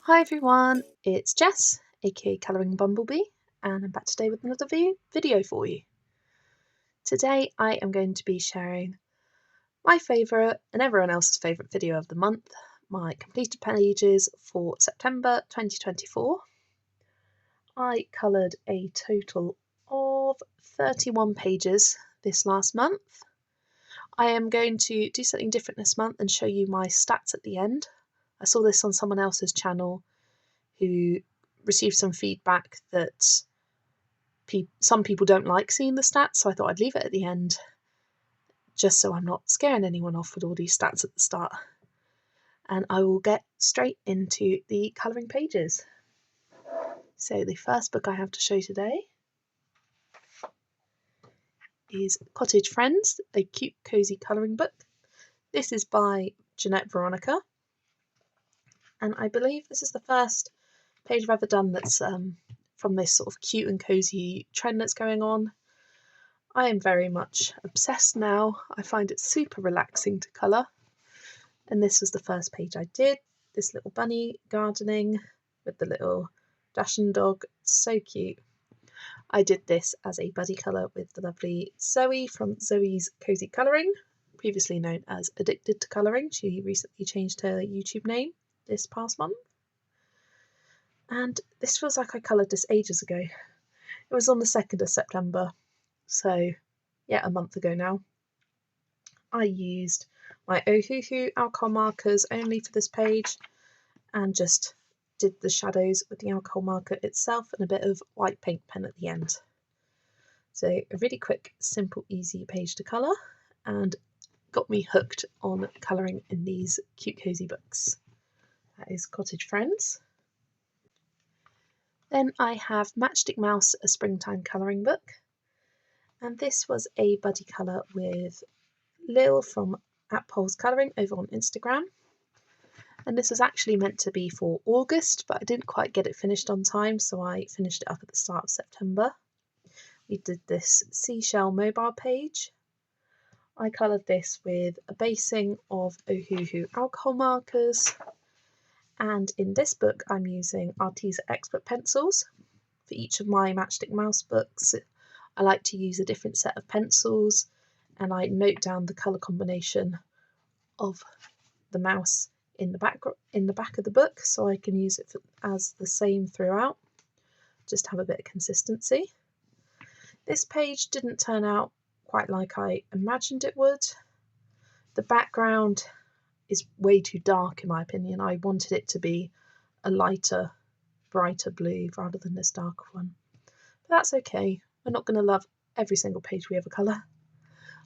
Hi everyone, it's Jess, aka Colouring Bumblebee, and I'm back today with another video for you. Today I am going to be sharing my favourite and everyone else's favourite video of the month, my completed pages for September 2024. I coloured a total of 31 pages this last month. I am going to do something different this month and show you my stats at the end. I saw this on someone else's channel who received some feedback that some people don't like seeing the stats, so I thought I'd leave it at the end just so I'm not scaring anyone off with all these stats at the start. And I will get straight into the colouring pages. So the first book I have to show today is Cottage Friends, a cute cosy colouring book. This is by Jeanette Veronica, and I believe this is the first page I've ever done that's from this sort of cute and cosy trend that's going on. I am very much obsessed now. I find it super relaxing to colour, and this was the first page I did. This little bunny gardening with the little Dachshund dog, so cute. I did this as a buddy colour with the lovely Zoe from Zoe's Cozy Colouring, previously known as Addicted to Colouring. She recently changed her YouTube name this past month. And this feels like I coloured this ages ago. It was on the 2nd of September, so yeah, a month ago now. I used my Ohuhu alcohol markers only for this page and just did the shadows with the alcohol marker itself and a bit of white paint pen at the end. So a really quick, simple, easy page to colour and got me hooked on colouring in these cute cosy books. That is Cottage Friends. Then I have Matchstick Mouse, a springtime colouring book. And this was a buddy colour with Lil from @Poles Colouring over on Instagram. And this was actually meant to be for August, but I didn't quite get it finished on time, so I finished it up at the start of September. We did this seashell mobile page. I coloured this with a basing of Ohuhu alcohol markers, and in this book I'm using Arteza Expert pencils. For each of my Matchstick Mouse books, I like to use a different set of pencils, and I note down the colour combination of the mouse in the back of the book, so I can use it as the same throughout, just have a bit of consistency. This page didn't turn out quite like I imagined it would. The background is way too dark in my opinion. I wanted it to be a lighter, brighter blue rather than this darker one. But that's okay. We're not going to love every single page we ever colour.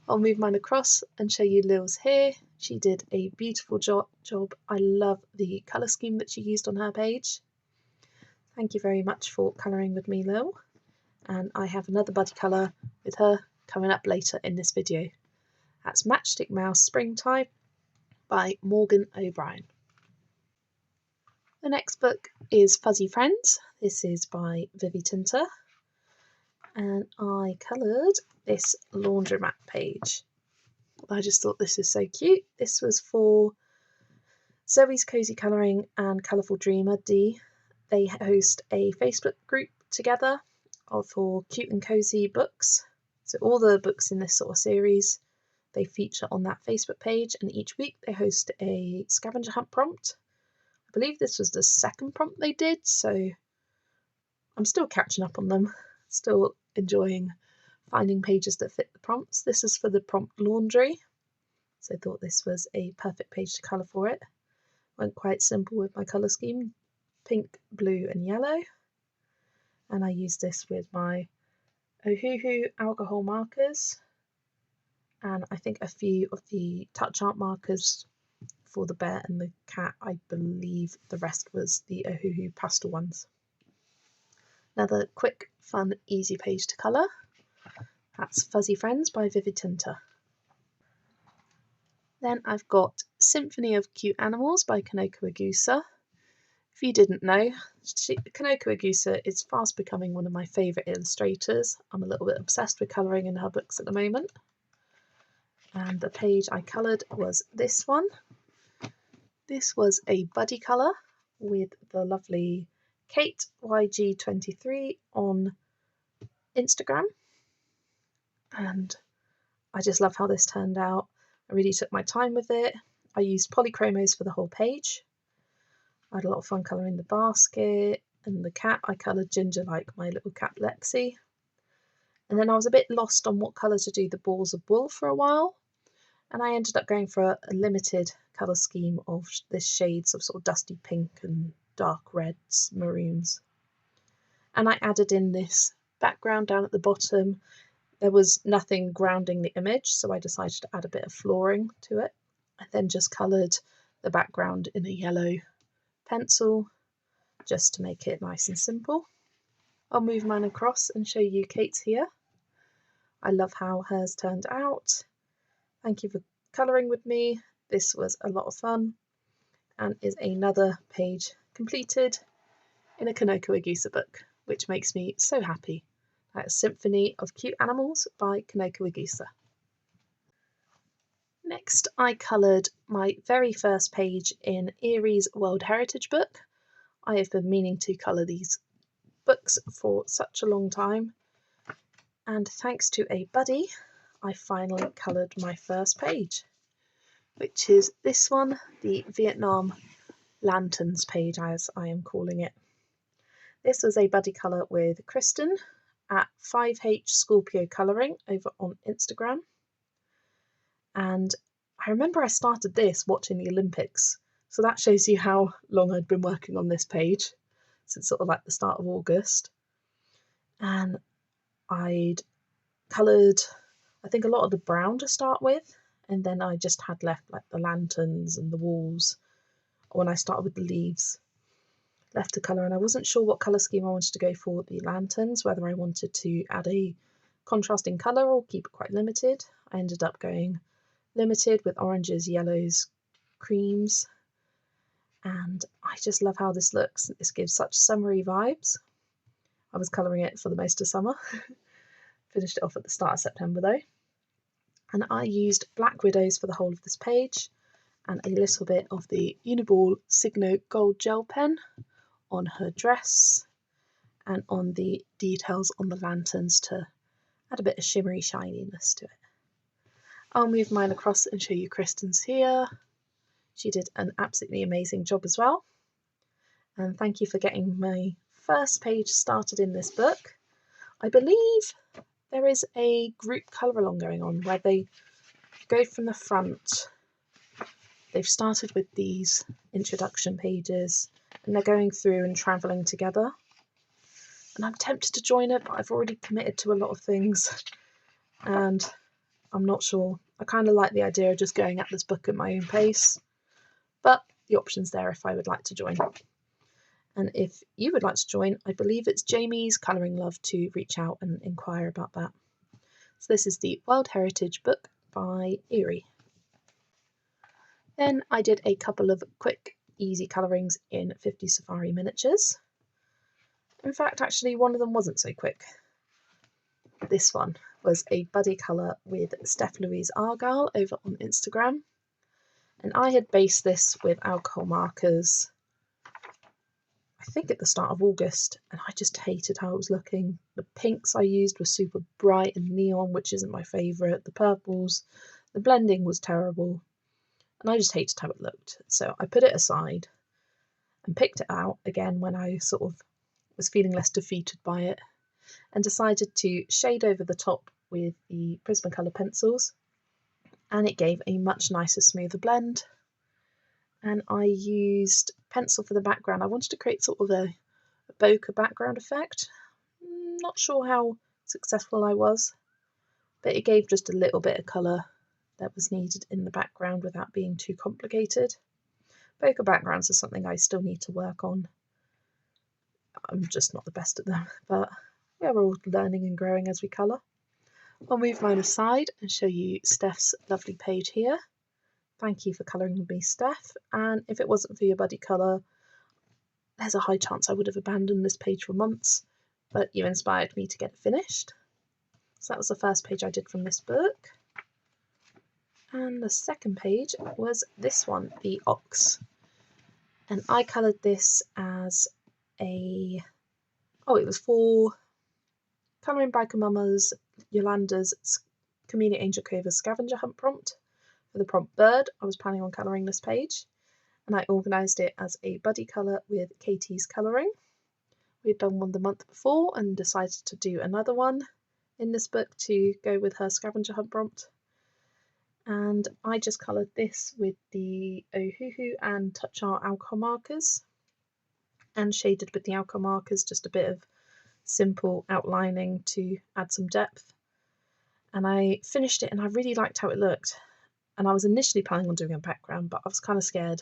I'll move mine across and show you Lil's here. She did a beautiful job. I love the colour scheme that she used on her page. Thank you very much for colouring with me, Lil. And I have another buddy colour with her coming up later in this video. That's Matchstick Mouse Springtime by Morgan O'Brien. The next book is Fuzzy Friends. This is by Vivi Tinter. And I coloured this laundromat page. I just thought this is so cute. This was for Zoe's Cozy Colouring and Colourful Dreamer D. They host a Facebook group together for cute and cosy books. So all the books in this sort of series, they feature on that Facebook page, and each week they host a scavenger hunt prompt. I believe this was the second prompt they did, so I'm still catching up on them. Still enjoying finding pages that fit the prompts. This is for the prompt laundry, so I thought this was a perfect page to colour for it. Went quite simple with my colour scheme, pink, blue and yellow, and I used this with my Ohuhu alcohol markers and I think a few of the touch art markers for the bear and the cat. I believe the rest was the Ohuhu pastel ones. Another quick, fun, easy page to colour. That's Fuzzy Friends by Vivi Tinter. Then I've got Symphony of Cute Animals by Kanoko Agusa. If you didn't know, Kanoko Agusa is fast becoming one of my favourite illustrators. I'm a little bit obsessed with colouring in her books at the moment. And the page I coloured was this one. This was a buddy colour with the lovely Kate YG23 on Instagram, and I just love how this turned out. I really took my time with it. I used polychromos for the whole page. I had a lot of fun colouring the basket and the cat. I coloured ginger like my little cat Lexi. And then I was a bit lost on what colour to do the balls of wool for a while, and I ended up going for a limited colour scheme of this shades of sort of dusty pink and dark reds, maroons. And I added in this background down at the bottom. There was nothing grounding the image, so I decided to add a bit of flooring to it. I then just coloured the background in a yellow pencil just to make it nice and simple. I'll move mine across and show you Kate's here. I love how hers turned out. Thank you for colouring with me. This was a lot of fun and is another page completed in a Kanoko Agusa book, which makes me so happy. That's Symphony of Cute Animals by Kanoko Agusa. Next, I coloured my very first page in Erie's World Heritage book. I have been meaning to colour these books for such a long time, and thanks to a buddy, I finally coloured my first page, which is this one, the Vietnam Lanterns page, as I am calling it. This was a buddy colour with Kristen at 5H Scorpio Colouring over on Instagram. And I remember I started this watching the Olympics, so that shows you how long I'd been working on this page, since sort of like the start of August. And I'd coloured, I think, a lot of the brown to start with, and then I just had left like the lanterns and the walls when I started with the leaves left to colour, and I wasn't sure what colour scheme I wanted to go for with the lanterns, whether I wanted to add a contrasting colour or keep it quite limited. I ended up going limited with oranges, yellows, creams, and I just love how this looks. This gives such summery vibes. I was colouring it for the most of summer. Finished it off at the start of September though. And I used Black Widows for the whole of this page and a little bit of the Uniball Signo Gold Gel Pen on her dress and on the details on the lanterns to add a bit of shimmery shininess to it. I'll move mine across and show you Kristen's here. She did an absolutely amazing job as well. And thank you for getting my first page started in this book. I believe there is a group colour along going on where they go from the front. They've started with these introduction pages and they're going through and travelling together. And I'm tempted to join it, but I've already committed to a lot of things and I'm not sure. I kind of like the idea of just going at this book at my own pace, but the option's there if I would like to join. And if you would like to join, I believe it's Jamie's Colouring Love to reach out and inquire about that. So this is the World Heritage book by Erie. Then I did a couple of quick, easy colourings in 50 Safari miniatures. In fact, actually, one of them wasn't so quick. This one was a buddy colour with Steph Louise Argyle over on Instagram. And I had based this with alcohol markers, I think at the start of August, and I just hated how it was looking. The pinks I used were super bright and neon, which isn't my favourite. The purples, the blending was terrible, and I just hated how it looked. So I put it aside and picked it out again when I sort of was feeling less defeated by it, and decided to shade over the top with the Prismacolor pencils, and it gave a much nicer, smoother blend. And I used pencil for the background. I wanted to create sort of a bokeh background effect. Not sure how successful I was, but it gave just a little bit of colour that was needed in the background without being too complicated. Bokeh backgrounds are something I still need to work on. I'm just not the best at them, but yeah, we're all learning and growing as we colour. I'll move mine aside and show you Steph's lovely page here. Thank you for colouring with me, Steph, and if it wasn't for your buddy colour, there's a high chance I would have abandoned this page for months, but you inspired me to get it finished. So that was the first page I did from this book. And the second page was this one, the ox. And I coloured this as it was for Colouring by Mama's Yolanda's Community Angel Cover scavenger hunt prompt. For the prompt bird, I was planning on colouring this page, and I organised it as a buddy colour with Katie's colouring. We'd done one the month before and decided to do another one in this book to go with her scavenger hunt prompt. And I just coloured this with the Ohuhu and Touch Art alcohol markers, and shaded with the alcohol markers just a bit of simple outlining to add some depth. And I finished it and I really liked how it looked. And I was initially planning on doing a background, but I was kind of scared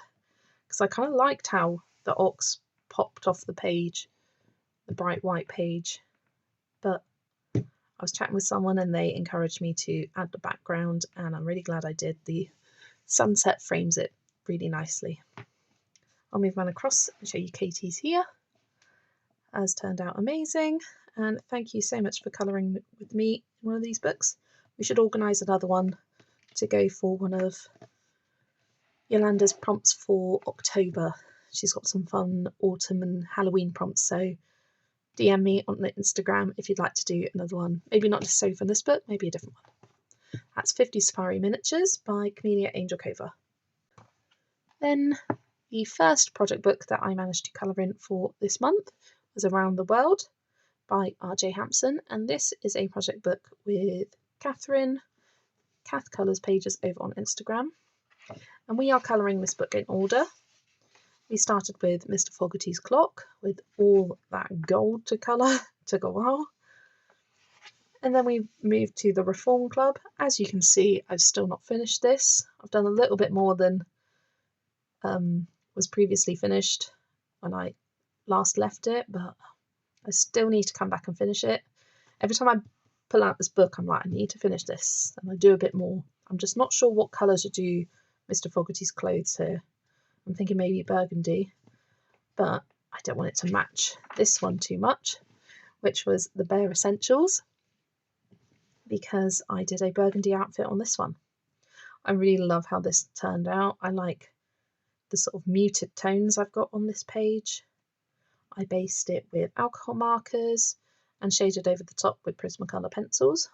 because I kind of liked how the ox popped off the page, the bright white page. But I was chatting with someone and they encouraged me to add the background, and I'm really glad I did. The sunset frames it really nicely. I'll move mine across and show you Katie's here. Has turned out amazing, and thank you so much for colouring with me in one of these books. We should organise another one to go for one of Yolanda's prompts for October. She's got some fun autumn and Halloween prompts, so DM me on the Instagram if you'd like to do another one. Maybe not necessarily from this book, maybe a different one. That's 50 Safari Miniatures by Camellia Angel Cover. Then the first project book that I managed to colour in for this month was Around the World by RJ Hampson, and this is a project book with Catherine, Cath Colours pages over on Instagram, and we are colouring this book in order. We started with Mr. Fogarty's Clock with all that gold to colour. Took a while. And then we moved to the Reform Club. As you can see, I've still not finished this. I've done a little bit more than was previously finished when I last left it, but I still need to come back and finish it. Every time I pull out this book, I'm like, I need to finish this, and I do a bit more. I'm just not sure what colour to do Mr. Fogarty's clothes here. I'm thinking maybe burgundy, but I don't want it to match this one too much, which was the Bare Essentials, because I did a burgundy outfit on this one. I really love how this turned out. I like the sort of muted tones I've got on this page. I based it with alcohol markers and shaded over the top with Prismacolor pencils.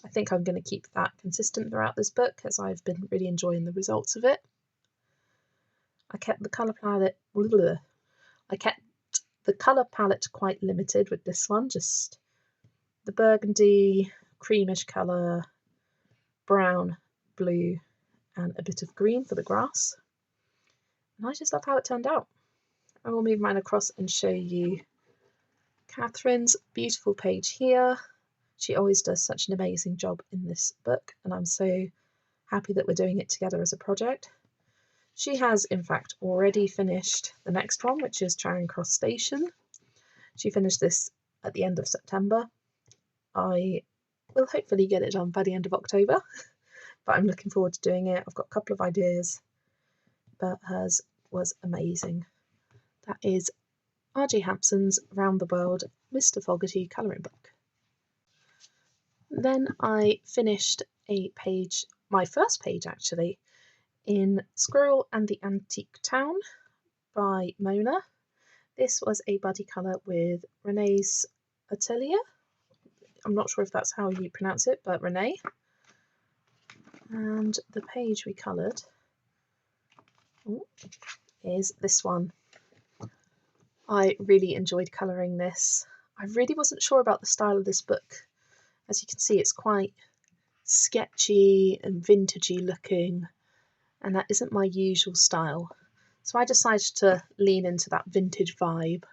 I think I'm going to keep that consistent throughout this book, as I've been really enjoying the results of it. I kept the colour palette quite limited with this one, just the burgundy, creamish colour, brown, blue, and a bit of green for the grass. And I just love how it turned out. I will move mine across and show you Catherine's beautiful page here. She always does such an amazing job in this book, and I'm so happy that we're doing it together as a project. She has, in fact, already finished the next one, which is Charing Cross Station. She finished this at the end of September. I will hopefully get it done by the end of October, but I'm looking forward to doing it. I've got a couple of ideas, but hers was amazing. That is RJ Hampson's Round the World Mr. Fogarty colouring book. Then I finished a page, my first page actually, in Squirrel and the Antique Town by Mona. This was a buddy colour with Renee's Atelier. I'm not sure if that's how you pronounce it, but Renee. And the page we coloured is this one. I really enjoyed colouring this. I really wasn't sure about the style of this book. As you can see, it's quite sketchy and vintagey looking, and that isn't my usual style. So I decided to lean into that vintage vibe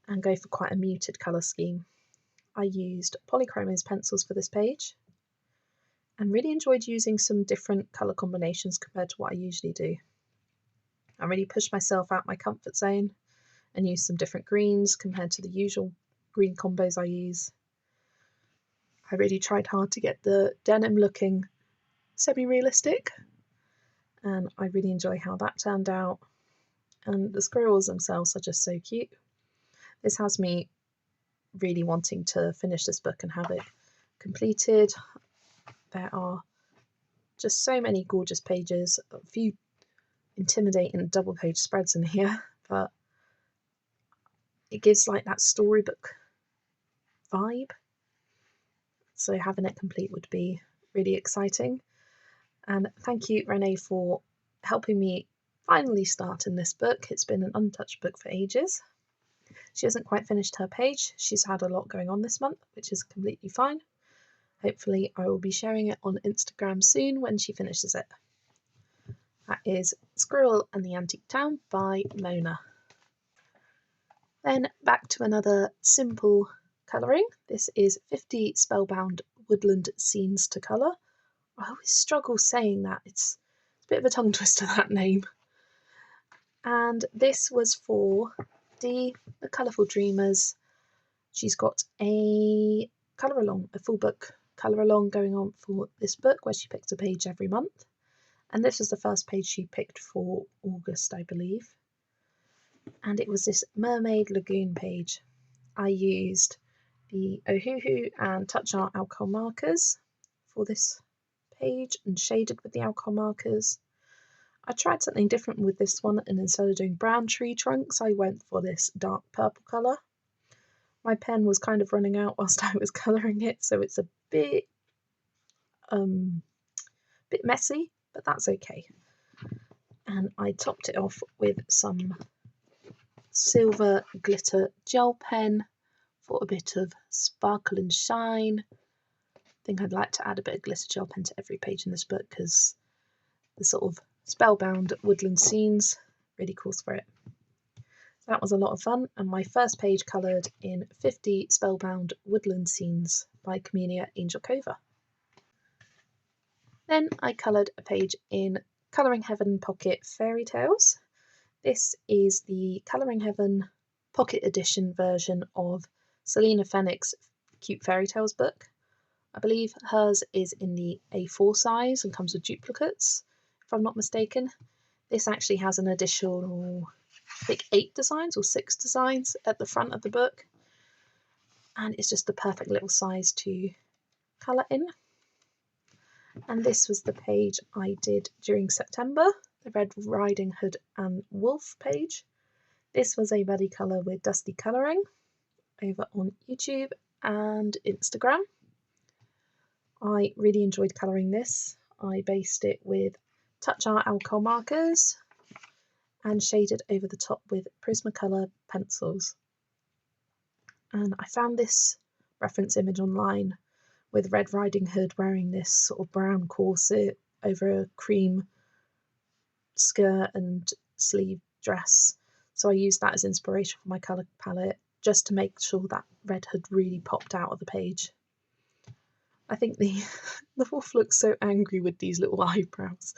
and go for quite a muted colour scheme. I used Polychromos pencils for this page and really enjoyed using some different colour combinations compared to what I usually do. I really pushed myself out my comfort zone and used some different greens compared to the usual green combos I use. I really tried hard to get the denim looking semi-realistic, and I really enjoy how that turned out. And the squirrels themselves are just so cute. This has me really wanting to finish this book and have it completed. There are Just so many gorgeous pages, a few intimidating double page spreads in here, but it gives like that storybook vibe. So having it complete would be really exciting. And thank you, Renee, for helping me finally start in this book. It's been an untouched book for ages. She hasn't quite finished her page. She's had a lot going on this month, which is completely fine. Hopefully I will be sharing it on Instagram soon when she finishes it. That is Squirrel and the Antique Town by Mona. Then back to another simple colouring. This is 50 Spellbound Woodland Scenes to Colour. I always struggle saying that. It's a bit of a tongue twister, that name. And this was for Dee, the Colourful Dreamers. She's got a colour along, a full book colour along going on for this book where she picks a page every month. And this was the first page she picked for August, I believe. And it was this Mermaid Lagoon page. I used the Ohuhu and Touch Art alcohol markers for this page and shaded with the alcohol markers. I tried something different with this one, and instead of doing brown tree trunks, I went for this dark purple colour. My pen was kind of running out whilst I was colouring it, so it's a bit messy, but that's okay. And I topped it off with some silver glitter gel pen for a bit of sparkle and shine. I think I'd like to add a bit of glitter gel pen to every page in this book because the sort of Spellbound Woodland Scenes really calls for it. So that was a lot of fun, and my first page coloured in 50 Spellbound Woodland Scenes by Camellia Angelkova. Then I coloured a page in Colouring Heaven Pocket Fairy Tales. This is the Colouring Heaven Pocket Edition version of Selena Fenwick's Cute Fairy Tales book. I believe hers is in the A4 size and comes with duplicates, if I'm not mistaken. This actually has an additional, I think, 8 designs or 6 designs at the front of the book. And it's just the perfect little size to colour in. And this was the page I did during September, the Red Riding Hood and Wolf page. This was a buddy colour with Dusty Colouring over on YouTube and Instagram. I really enjoyed colouring this. I based it with Touch Art alcohol markers and shaded over the top with Prismacolor pencils. And I found this reference image online with Red Riding Hood wearing this sort of brown corset over a cream skirt and sleeve dress. So I used that as inspiration for my colour palette, just to make sure that Red Hood really popped out of the page. I think the wolf looks so angry with these little eyebrows.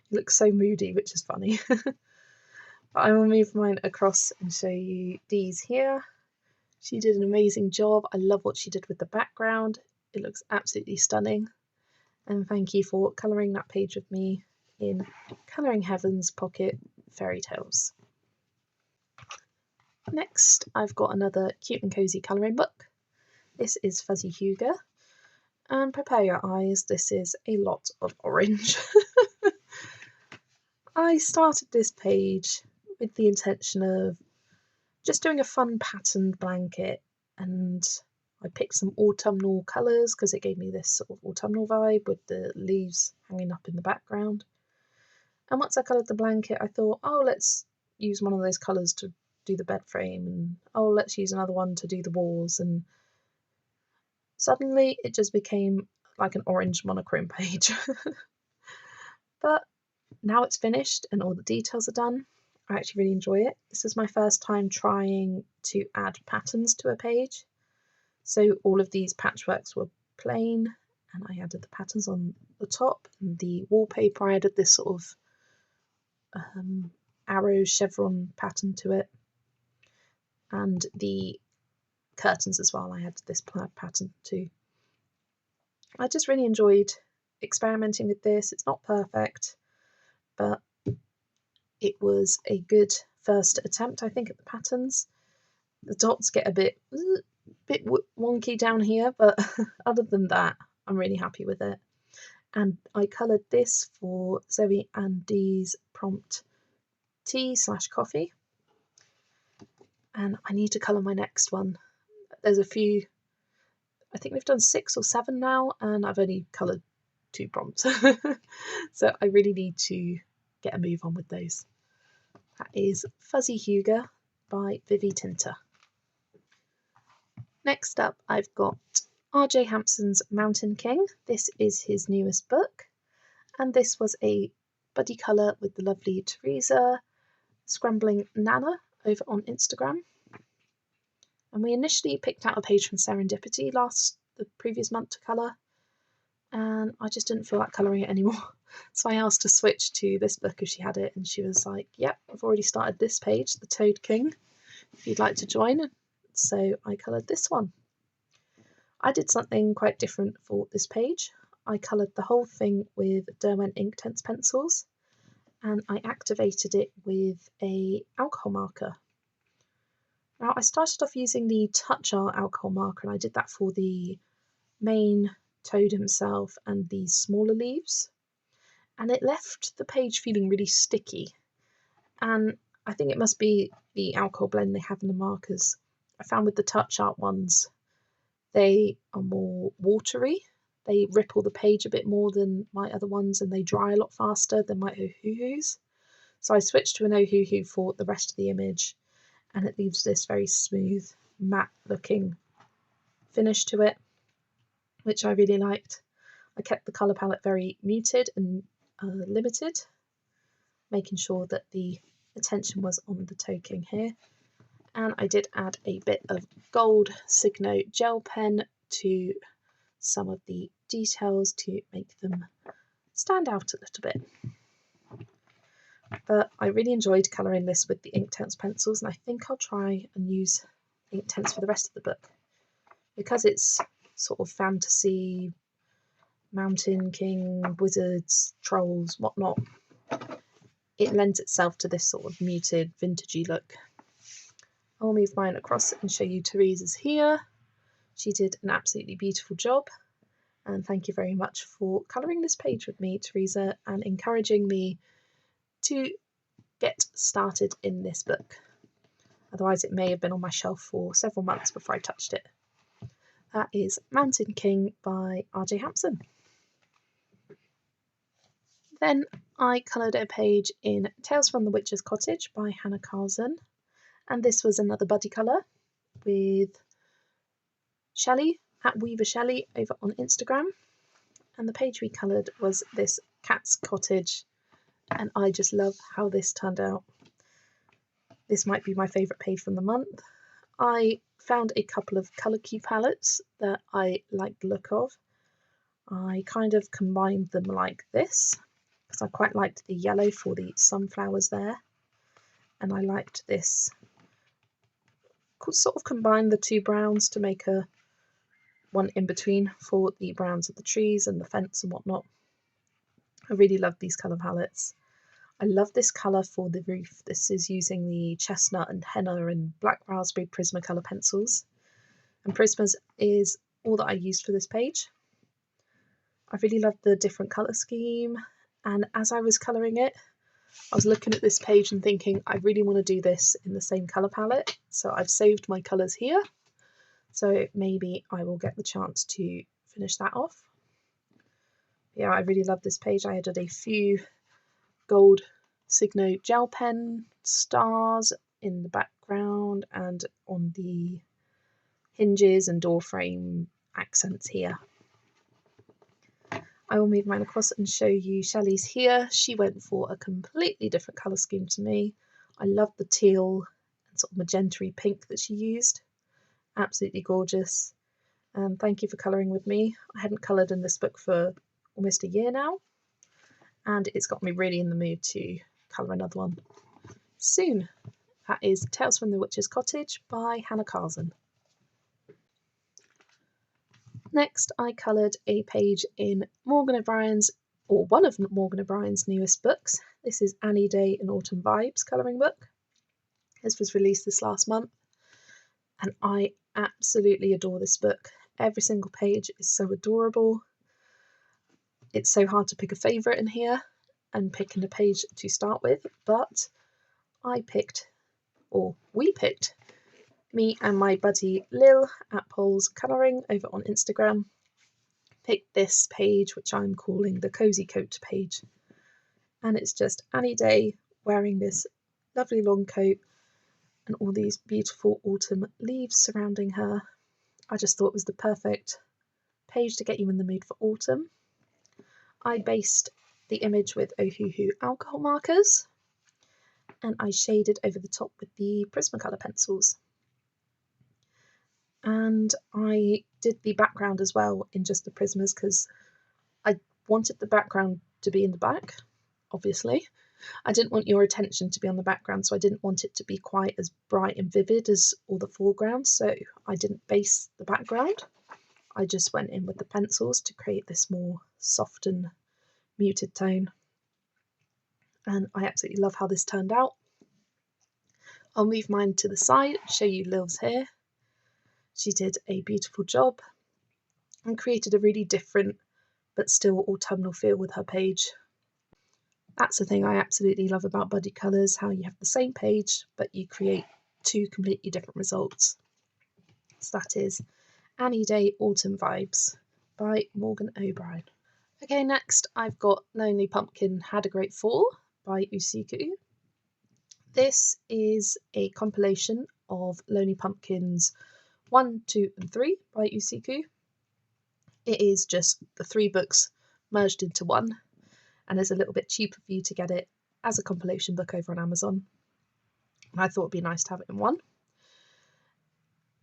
He looks so moody, which is funny. But I will move mine across and show you these here. She did an amazing job. I love what she did with the background. It looks absolutely stunning. And thank you for colouring that page with me in Colouring Heaven's Pocket Fairy Tales. Next, I've got another cute and cosy colouring book. This is Fuzzy Hygge. And prepare your eyes, this is a lot of orange. I started this page with the intention of just doing a fun patterned blanket, and I picked some autumnal colours because it gave me this sort of autumnal vibe with the leaves hanging up in the background. And once I coloured the blanket, I thought, oh, let's use one of those colours to do the bed frame, and oh, let's use another one to do the walls, and suddenly it just became like an orange monochrome page. But now it's finished and all the details are done, I actually really enjoy it. This is my first time trying to add patterns to a page. So all of these patchworks were plain, and I added the patterns on the top, and the wallpaper I added this sort of arrow chevron pattern to it, and the curtains as well, I added this pattern too. I just really enjoyed experimenting with this. It's not perfect, but it was a good first attempt, I think, at the patterns. The dots get a bit wonky down here, but other than that, I'm really happy with it. and I coloured this for Zoe and Dee's prompt tea/coffee, and I need to colour my next one. There's a few, I think we've done 6 or 7 now, and I've only coloured 2 prompts. So I really need to get a move on with those. That is Fuzzy Hygge by Vivi Tinter. Next up I've got R.J. Hampson's Mountain King. This is his newest book, and this was a buddy colour with the lovely Teresa Scrambling Nana over on Instagram. And we initially picked out a page from Serendipity the previous month to colour, and I just didn't feel like colouring it anymore. So I asked to switch to this book if she had it, and she was like, yep, I've already started this page, The Toad King, if you'd like to join. So I coloured this one. I did something quite different for this page. I coloured the whole thing with Derwent Inktense pencils, and I activated it with a alcohol marker. Now I started off using the Touch Art alcohol marker, and I did that for the main toad himself and the smaller leaves, and it left the page feeling really sticky, and I think it must be the alcohol blend they have in the markers. I found with the Touch Art ones, they are more watery. They ripple the page a bit more than my other ones, and they dry a lot faster than my Ohuhus. So I switched to an Ohuhu for the rest of the image, and it leaves this very smooth, matte looking finish to it, which I really liked. I kept the colour palette very muted and limited, making sure that the attention was on the Toad King here. And I did add a bit of gold Signo gel pen to some of the details to make them stand out a little bit. But I really enjoyed colouring this with the Inktense pencils, and I think I'll try and use Inktense for the rest of the book. Because it's sort of fantasy, mountain king, wizards, trolls, whatnot, it lends itself to this sort of muted, vintagey look. I'll move mine across and show you Teresa's here. She did an absolutely beautiful job, and thank you very much for colouring this page with me, Teresa, and encouraging me to get started in this book. Otherwise it may have been on my shelf for several months before I touched it. That is Mountain King by R.J. Hampson. Then I coloured a page in Tales from the Witch's Cottage by Hannah Carlson, and this was another buddy colour with Shelley at Weaver Shelley over on Instagram, and the page we coloured was this Cat's Cottage, and I just love how this turned out. This might be my favourite page from the month. I found a couple of colour key palettes that I like the look of. I kind of combined them like this, because I quite liked the yellow for the sunflowers there, and I liked this, sort of combine the two browns to make a one in between for the browns of the trees and the fence and whatnot. I really love these colour palettes. I love this colour for the roof. This is using the chestnut and henna and black raspberry Prismacolor pencils, and Prismas is all that I used for this page. I really loved the different colour scheme, and as I was colouring it, I was looking at this page and thinking I really want to do this in the same colour palette, so I've saved my colours here, so maybe I will get the chance to finish that off. Yeah, I really love this page. I added a few gold Signo gel pen stars in the background and on the hinges and door frame accents here. I will move mine across and show you Shelley's here. She went for a completely different colour scheme to me. I love the teal and sort of magenta-y pink that she used. Absolutely gorgeous. And thank you for colouring with me. I hadn't coloured in this book for almost a year now, and it's got me really in the mood to colour another one soon. That is Tales from the Witch's Cottage by Hannah Carlson. Next, I coloured a page in Morgan O'Brien's, or one of Morgan O'Brien's newest books. This is Annie Day and Autumn Vibes colouring book. This was released this last month, and I absolutely adore this book. Every single page is so adorable. It's so hard to pick a favourite in here and picking a page to start with, but we picked, me and my buddy Lil at Poles Colouring over on Instagram, picked this page, which I'm calling the Cozy Coat page. And it's just Annie Day wearing this lovely long coat and all these beautiful autumn leaves surrounding her. I just thought it was the perfect page to get you in the mood for autumn. I based the image with Ohuhu alcohol markers, and I shaded over the top with the Prismacolor pencils. And I did the background as well in just the Prismas because I wanted the background to be in the back, obviously. I didn't want your attention to be on the background, so I didn't want it to be quite as bright and vivid as all the foregrounds, so I didn't base the background. I just went in with the pencils to create this more soft and muted tone. And I absolutely love how this turned out. I'll move mine to the side and show you Lil's hair. She did a beautiful job and created a really different but still autumnal feel with her page. That's the thing I absolutely love about buddy colours, how you have the same page but you create two completely different results. So that is Annie Day Autumn Vibes by Morgan O'Brien. Okay, next I've got Lonely Pumpkin Had a Great Fall by Usiku. This is a compilation of Lonely Pumpkins 1, 2 and 3 by Usiku. It is just the 3 books merged into one, and it's a little bit cheaper for you to get it as a compilation book over on Amazon. And I thought it'd be nice to have it in one.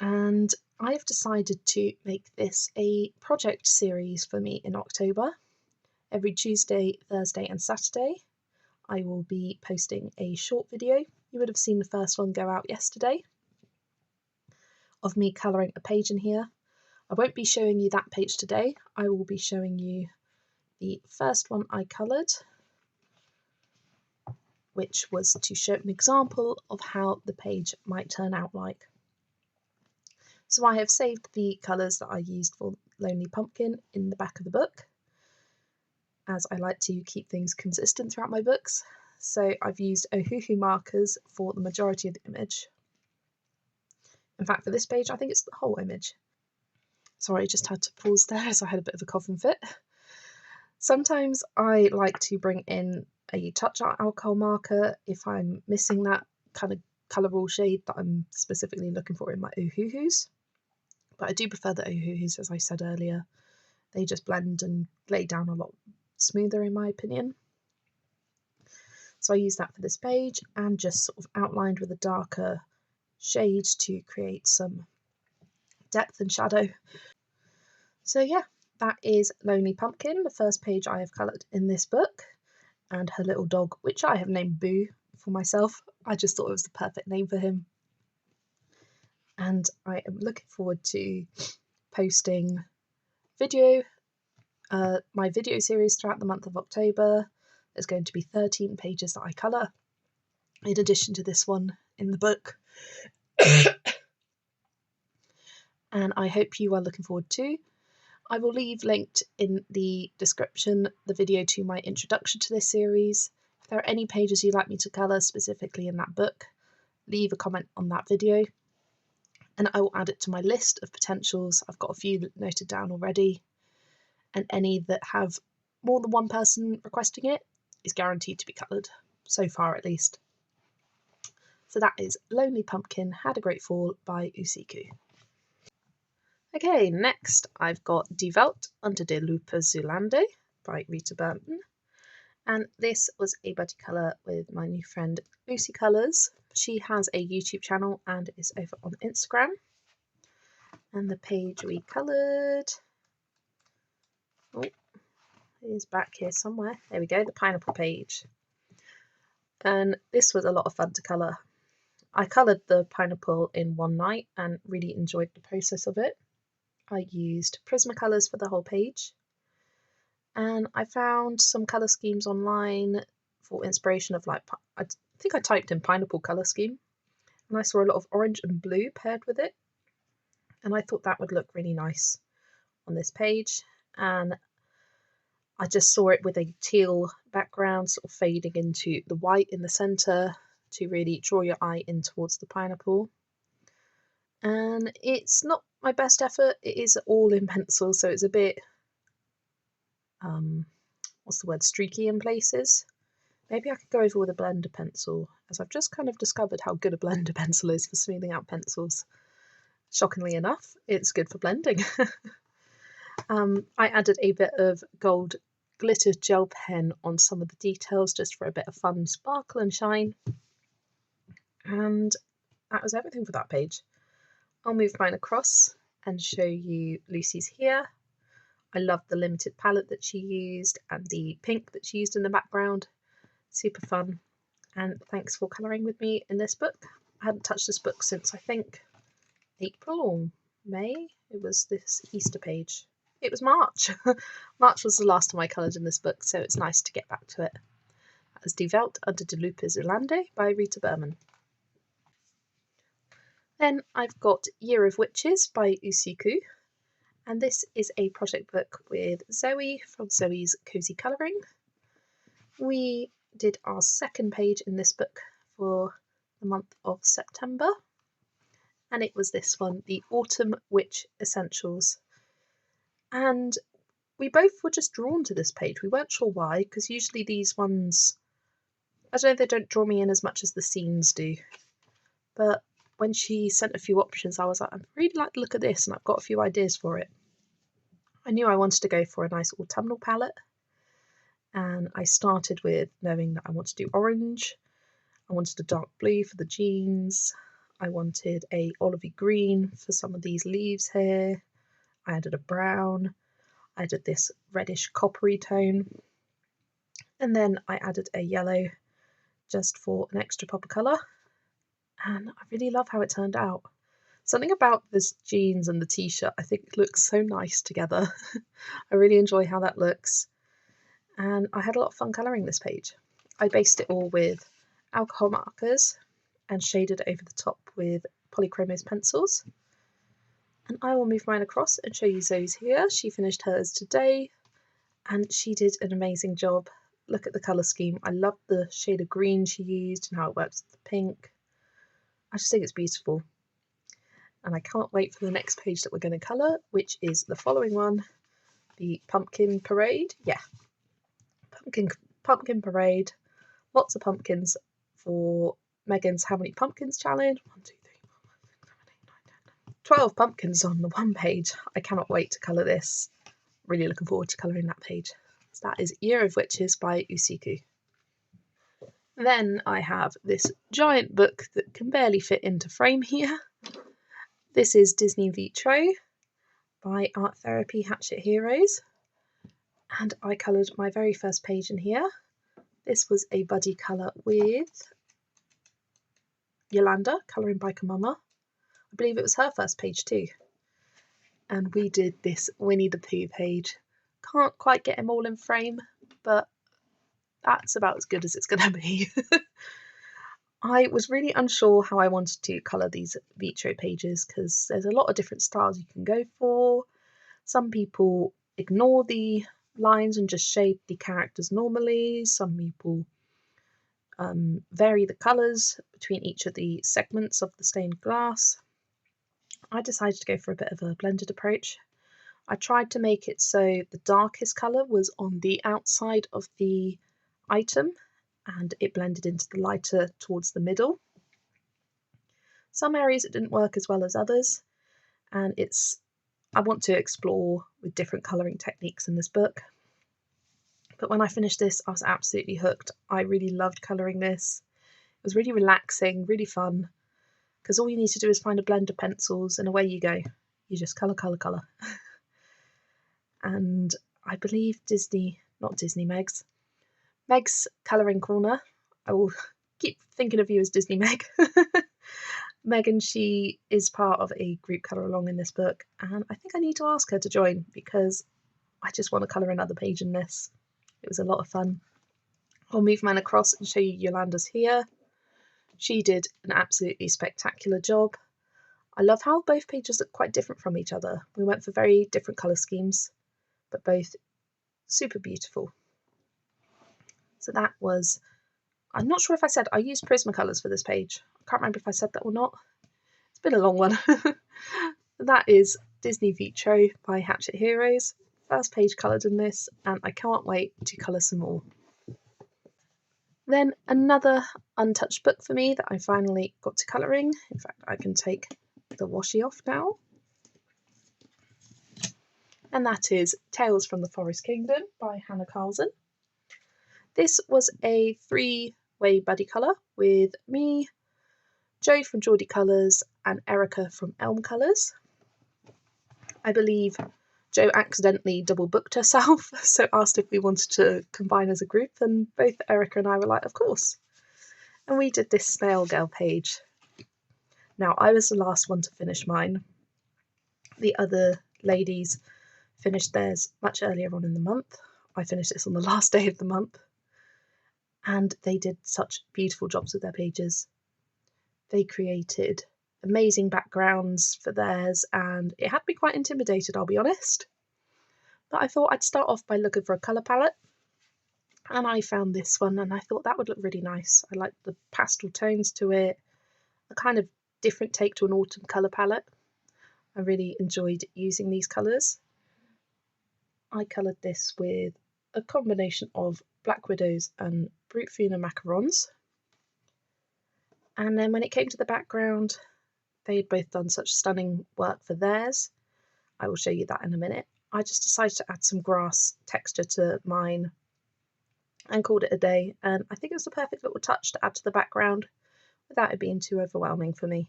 And I have decided to make this a project series for me in October. Every Tuesday, Thursday and Saturday I will be posting a short video. You would have seen the first one go out yesterday of me colouring a page in here. I won't be showing you that page today. I will be showing you the first one I coloured, which was to show an example of how the page might turn out like. So I have saved the colours that I used for Lonely Pumpkin in the back of the book, as I like to keep things consistent throughout my books. So I've used Ohuhu markers for the majority of the image. In fact, for this page, I think it's the whole image. Sorry, I just had to pause there as I had a bit of a coughing fit. Sometimes I like to bring in a touch alcohol marker if I'm missing that kind of colourable shade that I'm specifically looking for in my Ohuhus. But I do prefer the Ohuhus, as I said earlier. They just blend and lay down a lot smoother in my opinion. So I used that for this page and just sort of outlined with a darker shade to create some depth and shadow. So yeah, that is Lonely Pumpkin, the first page I have coloured in this book, and her little dog, which I have named Boo for myself. I just thought it was the perfect name for him. And I am looking forward to posting my video series throughout the month of October. There's going to be 13 pages that I colour, in addition to this one in the book. And I hope you are looking forward too. I will leave linked in the description the video to my introduction to this series. If there are any pages you'd like me to colour specifically in that book, leave a comment on that video and I will add it to my list of potentials. I've got a few noted down already, and any that have more than one person requesting it is guaranteed to be coloured, so far at least. So that is Lonely Pumpkin Had a Great Fall by Usiku. Okay, next I've got Die Welt unter der Lupe Zulander by Rita Burton. And this was a buddy colour with my new friend Lucy Colours. She has a YouTube channel and is over on Instagram. And the page we coloured, it is back here somewhere. There we go, the pineapple page. And this was a lot of fun to colour. I coloured the pineapple in one night and really enjoyed the process of it. I used Prismacolors for the whole page, and I found some colour schemes online for inspiration of, like, I think I typed in pineapple colour scheme, and I saw a lot of orange and blue paired with it, and I thought that would look really nice on this page. And I just saw it with a teal background sort of fading into the white in the centre to really draw your eye in towards the pineapple. And it's not my best effort, it is all in pencil, so it's a bit, what's the word, streaky in places. Maybe I could go over with a blender pencil, as I've just kind of discovered how good a blender pencil is for smoothing out pencils. Shockingly enough, it's good for blending. I added a bit of gold glitter gel pen on some of the details just for a bit of fun sparkle and shine. And that was everything for that page. I'll move mine across and show you Lucy's here. I love the limited palette that she used and the pink that she used in the background. Super fun. And thanks for colouring with me in this book. I hadn't touched this book since I think April or May. It was this Easter page. It was March. March was the last time I coloured in this book, so it's nice to get back to it. That was Die Welt under de Loep is Irlande by Rita Berman. Then I've got Year of Witches by Usiku, and this is a project book with Zoe from Zoe's Cozy Colouring. We did our second page in this book for the month of September, and it was this one, the Autumn Witch Essentials. And we both were just drawn to this page. We weren't sure why, because usually these ones, I don't know, they don't draw me in as much as the scenes do. But when she sent a few options, I was like, I'd really like to look at this, and I've got a few ideas for it. I knew I wanted to go for a nice autumnal palette, and I started with knowing that I wanted to do orange, I wanted a dark blue for the jeans, I wanted a olivey green for some of these leaves here, I added a brown, I added this reddish coppery tone, and then I added a yellow just for an extra pop of colour, and I really love how it turned out. Something about this jeans and the t-shirt I think looks so nice together. I really enjoy how that looks, and I had a lot of fun colouring this page. I based it all with alcohol markers and shaded it over the top with polychromos pencils. And I will move mine across and show you Zoe's here. She finished hers today and she did an amazing job. Look at the colour scheme. I love the shade of green she used and how it works with the pink. I just think it's beautiful. And I can't wait for the next page that we're going to colour, which is the following one, the Pumpkin Parade. Yeah, Pumpkin Parade. Lots of pumpkins for Megan's How Many Pumpkins challenge. 1, 2, 3, 4, 5, 6, 7, 8, 9, 10. 12 pumpkins on the one page. I cannot wait to colour this. Really looking forward to colouring that page. So that is Year of Witches by Usiku. Then I have this giant book that can barely fit into frame here. This is Disney Vitraux by Art Therapy Hatchet Heroes. And I coloured my very first page in here. This was a buddy colour with Yolanda, colouring by Kamama. I believe it was her first page too. And we did this Winnie the Pooh page. Can't quite get him all in frame, but that's about as good as it's going to be. I was really unsure how I wanted to colour these Vitraux pages because there's a lot of different styles you can go for. Some people ignore the lines and just shade the characters normally. Some people vary the colours between each of the segments of the stained glass. I decided to go for a bit of a blended approach. I tried to make it so the darkest colour was on the outside of the item and it blended into the lighter towards the middle. Some areas it didn't work as well as others, and I want to explore with different colouring techniques in this book. But when I finished this, I was absolutely hooked. I really loved colouring this. It was really relaxing, really fun, because all you need to do is find a blend of pencils and away you go. You just colour, colour, colour. And I believe Meg's Colouring Corner. I will keep thinking of you as Disney Meg. Megan, she is part of a group colour along in this book, and I think I need to ask her to join because I just want to colour another page in this. It was a lot of fun. I'll move mine across and show you Yolanda's here. She did an absolutely spectacular job. I love how both pages look quite different from each other. We went for very different colour schemes, but both super beautiful. So that was, I'm not sure if I said I used Prismacolors for this page. I can't remember if I said that or not. It's been a long one. That is Disney Vitraux by Hatchet Heroes. First page coloured in this, and I can't wait to colour some more. Then another untouched book for me that I finally got to colouring. In fact, I can take the washi off now. And that is Tales from the Forest Kingdom by Hannah Carlson. This was a 3-way buddy colour with me, Jo from Geordie Colours, and Erica from Elm Colours. I believe Jo accidentally double booked herself, so asked if we wanted to combine as a group, and both Erica and I were like, of course. And we did this Snail Girl page. Now, I was the last one to finish mine. The other ladies finished theirs much earlier on in the month. I finished this on the last day of the month. And they did such beautiful jobs with their pages. They created amazing backgrounds for theirs, and it had me quite intimidated, I'll be honest. But I thought I'd start off by looking for a colour palette, and I found this one, and I thought that would look really nice. I liked the pastel tones to it, a kind of different take to an autumn colour palette. I really enjoyed using these colours. I coloured this with a combination of Black Widows and Brute Fina macarons. And then when it came to the background, they'd both done such stunning work for theirs. I will show you that in a minute. I just decided to add some grass texture to mine and called it a day. And I think it was the perfect little touch to add to the background without it being too overwhelming for me.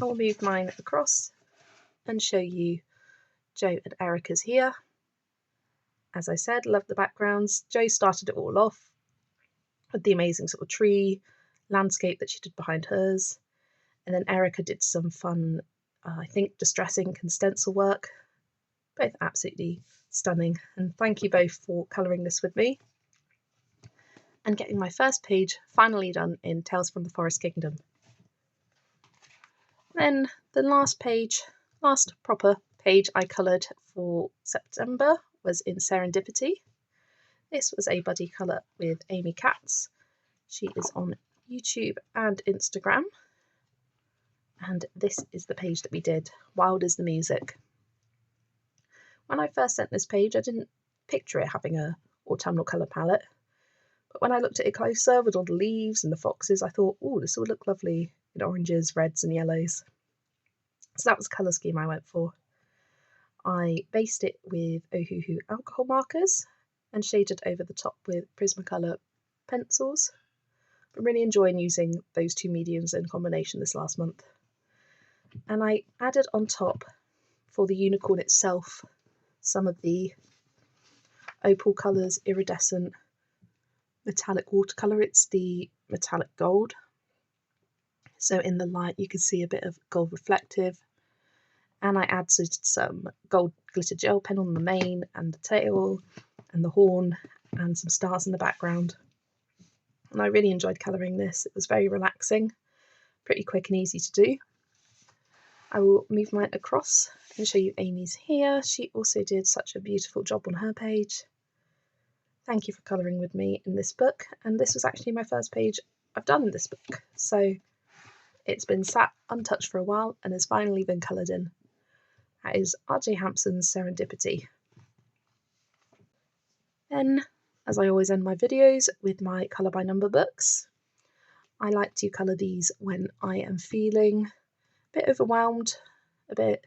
I will move mine across and show you Jo and Erica's here. As I said, love the backgrounds. Jo started it all off with the amazing sort of tree landscape that she did behind hers. And then Erica did some fun, I think, distress ink and stencil work. Both absolutely stunning. And thank you both for colouring this with me and getting my first page finally done in Tales from the Forest Kingdom. Then the last proper page I coloured for September was in Serendipity. This was a buddy colour with Amy Katz. She is on YouTube and Instagram. And this is the page that we did, Wild is the Music. When I first sent this page, I didn't picture it having a autumnal colour palette. But when I looked at it closer with all the leaves and the foxes, I thought, oh, this will look lovely in oranges, reds and yellows. So that was the colour scheme I went for. I based it with Ohuhu alcohol markers and shaded over the top with Prismacolor pencils. I'm really enjoying using those two mediums in combination this last month. And I added on top, for the unicorn itself, some of the opal colours, iridescent metallic watercolour. It's the metallic gold. So in the light you can see a bit of gold reflective. And I added some gold glitter gel pen on the mane and the tail and the horn and some stars in the background. And I really enjoyed colouring this. It was very relaxing, pretty quick and easy to do. I will move mine across and show you Amy's here. She also did such a beautiful job on her page. Thank you for colouring with me in this book. And this was actually my first page I've done in this book. So it's been sat untouched for a while and has finally been coloured in. That is R.J. Hampson's Serendipity. Then, as I always end my videos with my colour by number books, I like to colour these when I am feeling a bit overwhelmed, a bit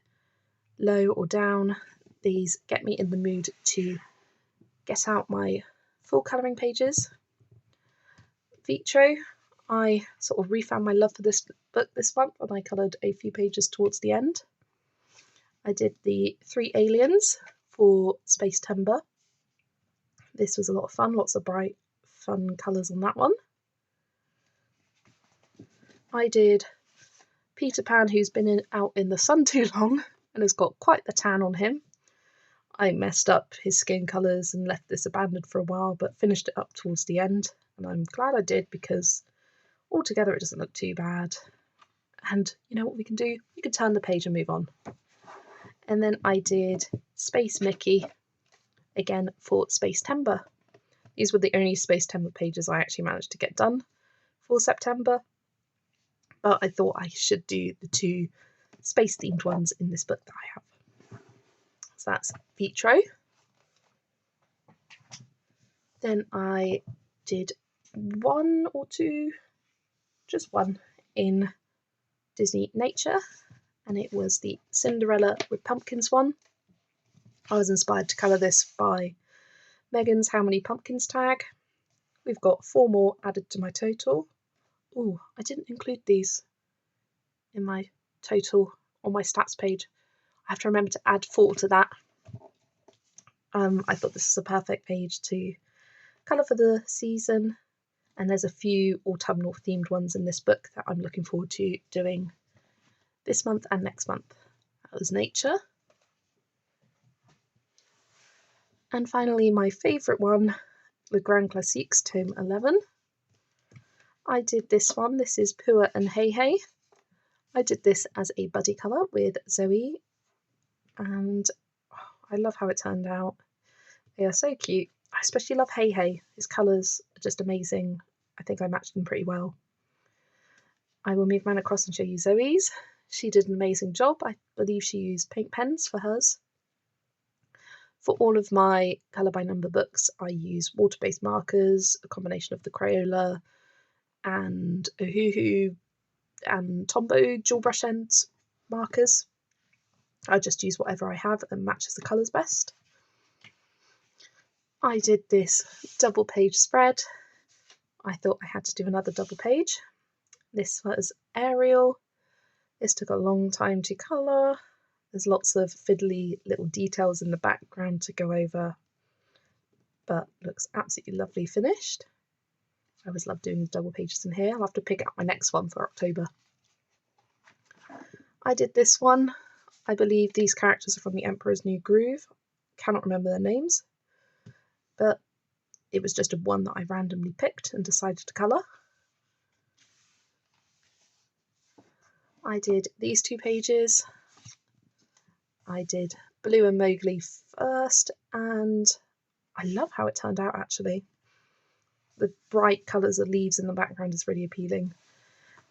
low or down. These get me in the mood to get out my full colouring pages. Vitraux, I sort of refound my love for this book this month and I coloured a few pages towards the end. I did the 3 aliens for Space Timber. This was a lot of fun, lots of bright, fun colours on that one. I did Peter Pan, who's been out in the sun too long and has got quite the tan on him. I messed up his skin colours and left this abandoned for a while, but finished it up towards the end. And I'm glad I did, because altogether it doesn't look too bad. And you know what we can do? We can turn the page and move on. And then I did Space Mickey again for Spacetember. These were the only Spacetember pages I actually managed to get done for September, but I thought I should do the 2 space themed ones in this book that I have. So that's Vitraux. Then I did 1 or 2, just 1 in Disney Nature, and it was the Cinderella with Pumpkins one. I was inspired to colour this by Megan's How Many Pumpkins tag. We've got 4 more added to my total. Oh, I didn't include these in my total on my stats page. I have to remember to add 4 to that. I thought this is a perfect page to colour for the season, and there's a few autumnal themed ones in this book that I'm looking forward to doing this month and next month. That was Nature. And finally, my favourite one, the Grand Classiques, Tome 11. I did this one. This is Pua and Hygge. I did this as a buddy colour with Zoe, and I love how it turned out. They are so cute. I especially love Hygge. His colours are just amazing. I think I matched them pretty well. I will move mine across and show you Zoe's. She did an amazing job. I believe she used paint pens for hers. For all of my colour by number books, I use water-based markers, a combination of the Crayola and Ohuhu and Tombow dual brush ends markers. I just use whatever I have and matches the colours best. I did this double page spread. I thought I had to do another double page. This was Ariel. This took a long time to colour. There's lots of fiddly little details in the background to go over, but looks absolutely lovely finished. I always love doing the double pages in here. I'll have to pick out my next one for October. I did this one. I believe these characters are from The Emperor's New Groove. Cannot remember their names, but it was just a one that I randomly picked and decided to colour. I did these 2 pages. I did Blue and Mowgli first, and I love how it turned out actually. The bright colours of leaves in the background is really appealing.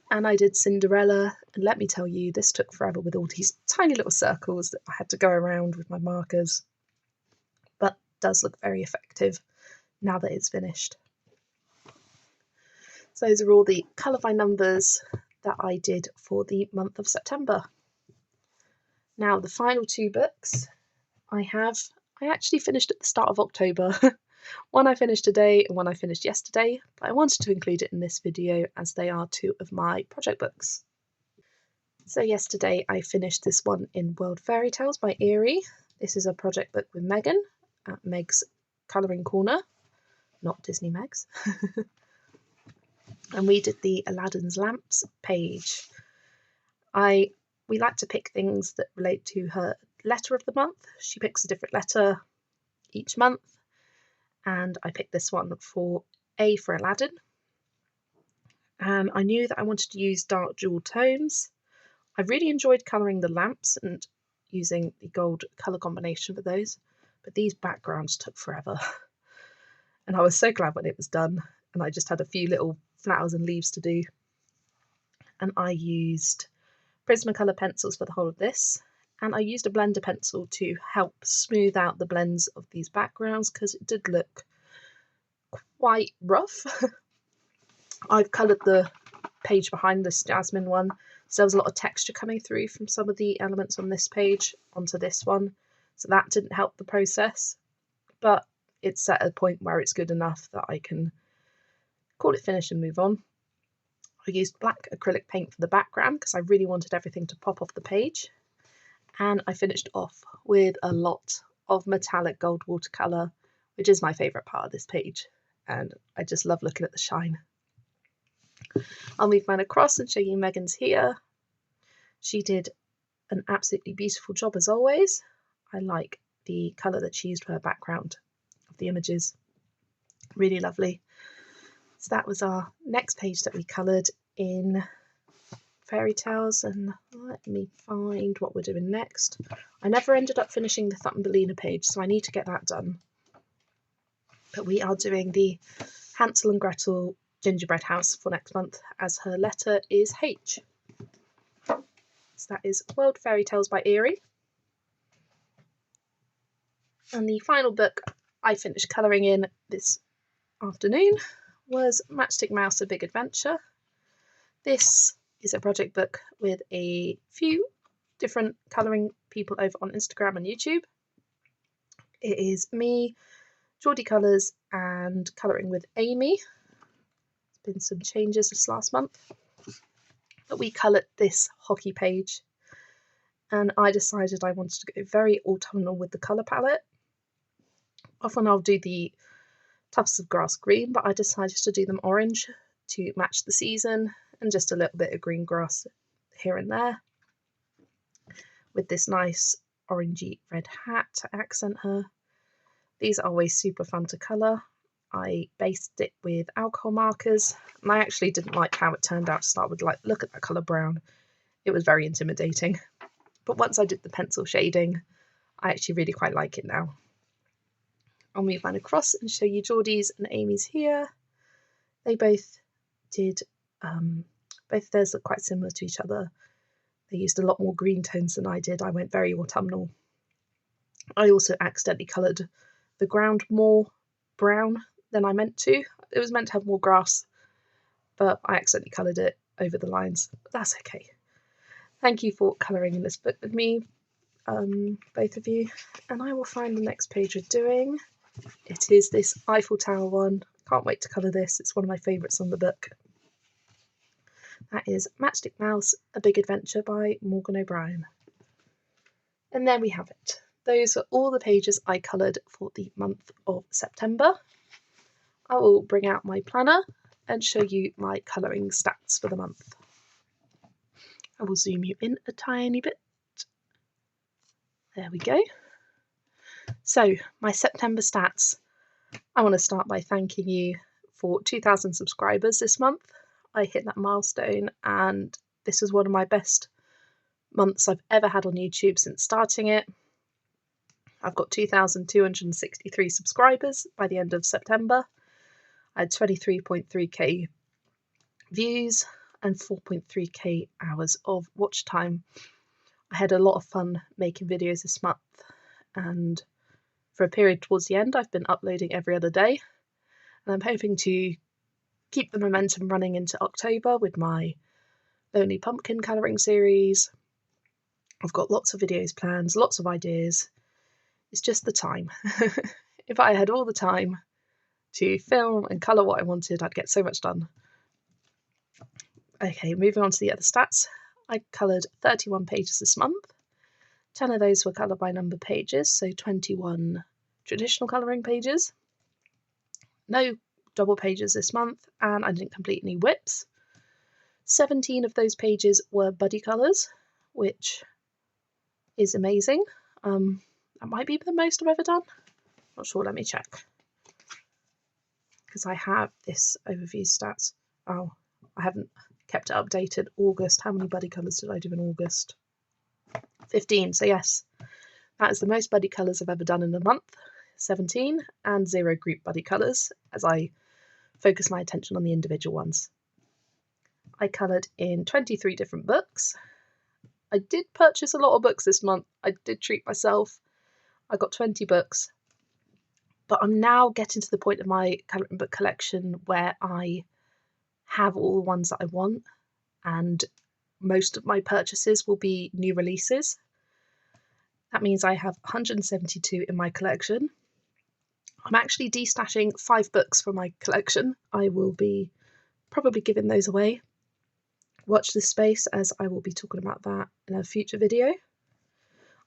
And I did Cinderella, and let me tell you, this took forever with all these tiny little circles that I had to go around with my markers, but does look very effective now that it's finished. So those are all the colour by numbers that I did for the month of September. Now the final 2 books I actually finished at the start of October. One I finished today and one I finished yesterday, but I wanted to include it in this video as they are 2 of my project books. So yesterday I finished this one in World Fairy Tales by Eerie. This is a project book with Megan at Meg's Colouring Corner, not Disney Meg's. And we did the Aladdin's Lamps page. We like to pick things that relate to her letter of the month. She picks a different letter each month, and I picked this one for A for Aladdin. And I knew that I wanted to use dark jewel tones. I really enjoyed colouring the lamps and using the gold colour combination for those, but these backgrounds took forever. And I was so glad when it was done, and I just had a few little flowers and leaves to do. And I used Prismacolor pencils for the whole of this, and I used a blender pencil to help smooth out the blends of these backgrounds because it did look quite rough. I've coloured the page behind this Jasmine one, so there was a lot of texture coming through from some of the elements on this page onto this one, so that didn't help the process, but it's at a point where it's good enough that I can call it finished and move on. I used black acrylic paint for the background because I really wanted everything to pop off the page, and I finished off with a lot of metallic gold watercolour, which is my favourite part of this page, and I just love looking at the shine. I'll move mine across and show you Megan's here. She did an absolutely beautiful job as always. I like the colour that she used for her background of the images. Really lovely. So that was our next page that we coloured in Fairy Tales, and let me find what we're doing next. I never ended up finishing the Thumbelina page, so I need to get that done. But we are doing the Hansel and Gretel gingerbread house for next month, as her letter is H. So that is World Fairy Tales by Eerie. And the final book I finished colouring in this afternoon was Matchstick Mouse: A Big Adventure. This is a project book with a few different colouring people over on Instagram and YouTube. It is me, Geordie Colours, and colouring with Amy. There's been some changes this last month. But we coloured this hockey page, and I decided I wanted to go very autumnal with the colour palette. Often I'll do the tufts of grass green, but I decided to do them orange to match the season, and just a little bit of green grass here and there, with this nice orangey red hat to accent her. These are always super fun to colour. I based it with alcohol markers, and I actually didn't like how it turned out to start with. Like, look at that colour brown. It was very intimidating. But once I did the pencil shading, I actually really quite like it now. I'll move mine across and show you Geordie's and Amy's here. They both did, both of theirs look quite similar to each other. They used a lot more green tones than I did. I went very autumnal. I also accidentally coloured the ground more brown than I meant to. It was meant to have more grass, but I accidentally coloured it over the lines. But that's okay. Thank you for colouring in this book with me, both of you. And I will find the next page we're doing. It is this Eiffel Tower one. Can't wait to colour this. It's one of my favourites on the book. That is Matchstick Mouse: A Big Adventure by Morgan O'Brien. And there we have it. Those are all the pages I coloured for the month of September. I will bring out my planner and show you my colouring stats for the month. I will zoom you in a tiny bit. There we go. So, my September stats. I want to start by thanking you for 2,000 subscribers this month. I hit that milestone, and this was one of my best months I've ever had on YouTube since starting it. I've got 2,263 subscribers by the end of September. I had 23.3k views and 4.3k hours of watch time. I had a lot of fun making videos this month, and for a period towards the end I've been uploading every other day, and I'm hoping to keep the momentum running into October with my Lonely Pumpkin colouring series. I've got lots of videos planned, lots of ideas. It's just the time. If I had all the time to film and colour what I wanted, I'd get so much done. Okay, moving on to the other stats. I coloured 31 pages this month. 10 of those were colour by number pages, so 21 traditional colouring pages. No double pages this month, and I didn't complete any whips. 17 of those pages were buddy colours, which is amazing. That might be the most I've ever done. Not sure, let me check. Because I have this overview stats. Oh, I haven't kept it updated. August, how many buddy colours did I do in August? 15, so yes. That is the most buddy colours I've ever done in a month. 17, and 0 group buddy colours, as I focus my attention on the individual ones. I coloured in 23 different books. I did purchase a lot of books this month. I did treat myself. I got 20 books. But I'm now getting to the point of my colouring book collection where I have all the ones that I want, and most of my purchases will be new releases. That means I have 172 in my collection. I'm actually destashing 5 books from my collection. I will be probably giving those away. Watch this space, as I will be talking about that in a future video.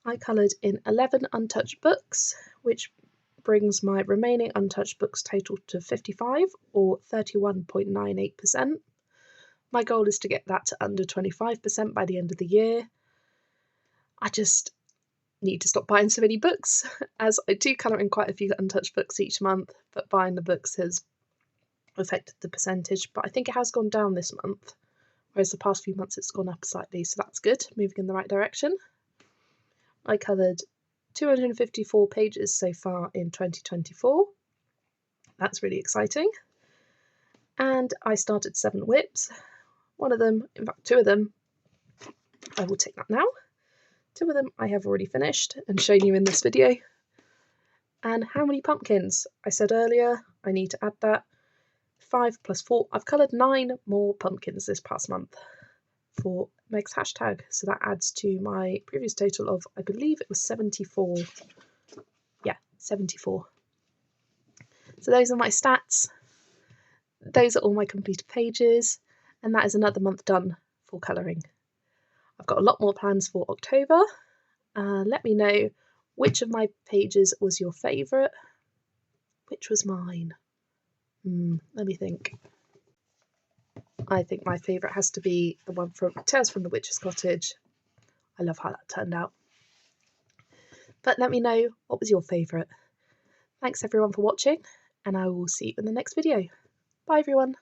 I coloured in 11 untouched books, which brings my remaining untouched books total to 55, or 31.98%. My goal is to get that to under 25% by the end of the year. I just need to stop buying so many books, as I do colour in quite a few untouched books each month, but buying the books has affected the percentage. But I think it has gone down this month, whereas the past few months it's gone up slightly, so that's good, moving in the right direction. I coloured 254 pages so far in 2024. That's really exciting. And I started 7 whips. One of them, in fact 2 of them, I will take that now. 2 of them I have already finished and shown you in this video. And how many pumpkins? I said earlier I need to add that. 5 plus 4. I've coloured 9 more pumpkins this past month for Meg's hashtag. So that adds to my previous total of, I believe it was 74. Yeah, 74. So those are my stats. Those are all my completed pages. And that is another month done for colouring. I've got a lot more plans for October. Let me know which of my pages was your favourite. Which was mine? Let me think. I think my favourite has to be the one from Tales from the Witch's Cottage. I love how that turned out. But let me know what was your favourite. Thanks everyone for watching, and I will see you in the next video. Bye everyone.